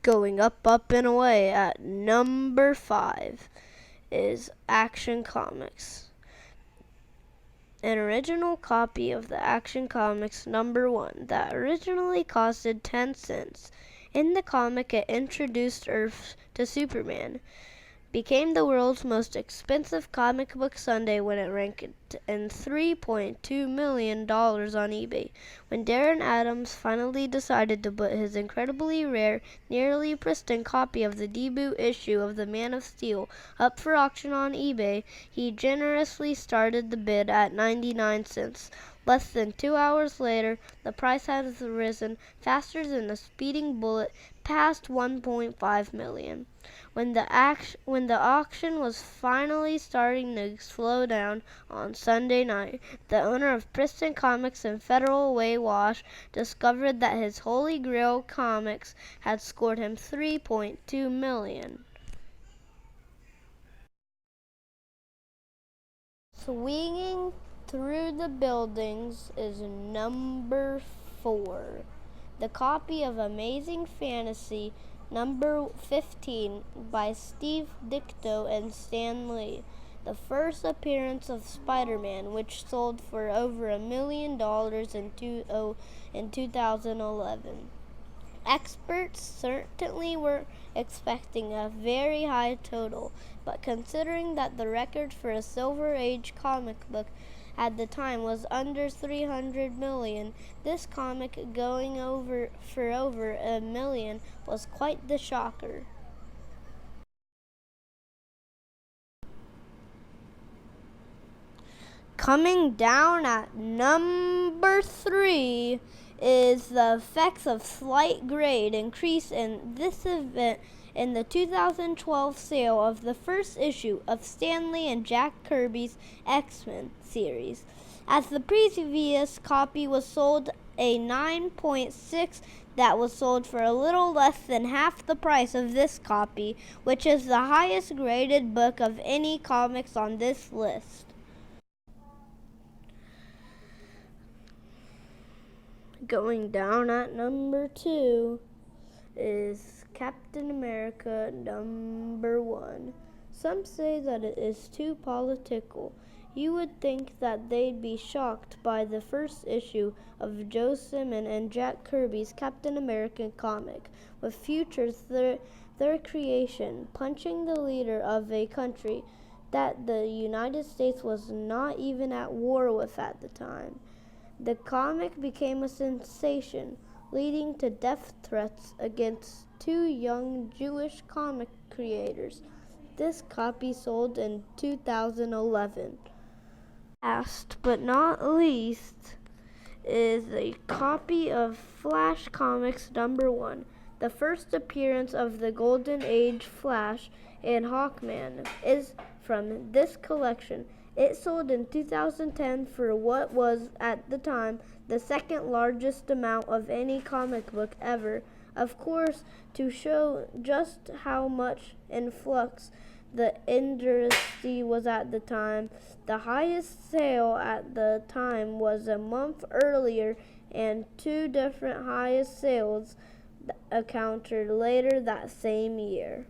Going up, up, and away at number 5 is Action Comics. An original copy of the Action Comics number 1 that originally costed 10 cents. In the comic, it introduced Earth to Superman. Became the world's most expensive comic book Sunday when it ranked in $3.2 million on eBay. When Darren Adams finally decided to put his incredibly rare, nearly pristine copy of the debut issue of the Man of Steel up for auction on eBay, he generously started the bid at 99 cents. Less than 2 hours later, the price has risen faster than a speeding bullet past $1.5 million. When the auction was finally starting to slow down on Sunday night, the owner of Pristine Comics in Federal Way, Wash, discovered that his Holy Grail comics had scored him $3.2 million. Swinging through the buildings is number 4. The copy of Amazing Fantasy number 15 by Steve Ditko and Stan Lee. The first appearance of Spider-Man, which sold for over $1 million in 2011. Experts certainly were expecting a very high total, but considering that the record for a Silver Age comic book at the time was under 300 million, this comic going for over $1 million was quite the shocker. Coming down at number 3 is the effects of slight grade increase in this event in the 2012 sale of the first issue of Stan Lee and Jack Kirby's X-Men series. As the previous copy was sold a 9.6 that was sold for a little less than half the price of this copy, which is the highest graded book of any comics on this list. Going down at number 2 is Captain America number 1. Some say that it is too political. You would think that they'd be shocked by the first issue of Joe Simon and Jack Kirby's Captain America comic, with Future's their creation punching the leader of a country that the United States was not even at war with at the time. The comic became a sensation, leading to death threats against 2 young Jewish comic creators. This copy sold in 2011. Last but not least is a copy of Flash Comics number 1, the first appearance of the Golden Age Flash and Hawkman is from this collection. It sold in 2010 for what was, at the time, the second largest amount of any comic book ever. Of course, to show just how much in flux the industry was at the time, the highest sale at the time was a month earlier, and 2 different highest sales occurred later that same year.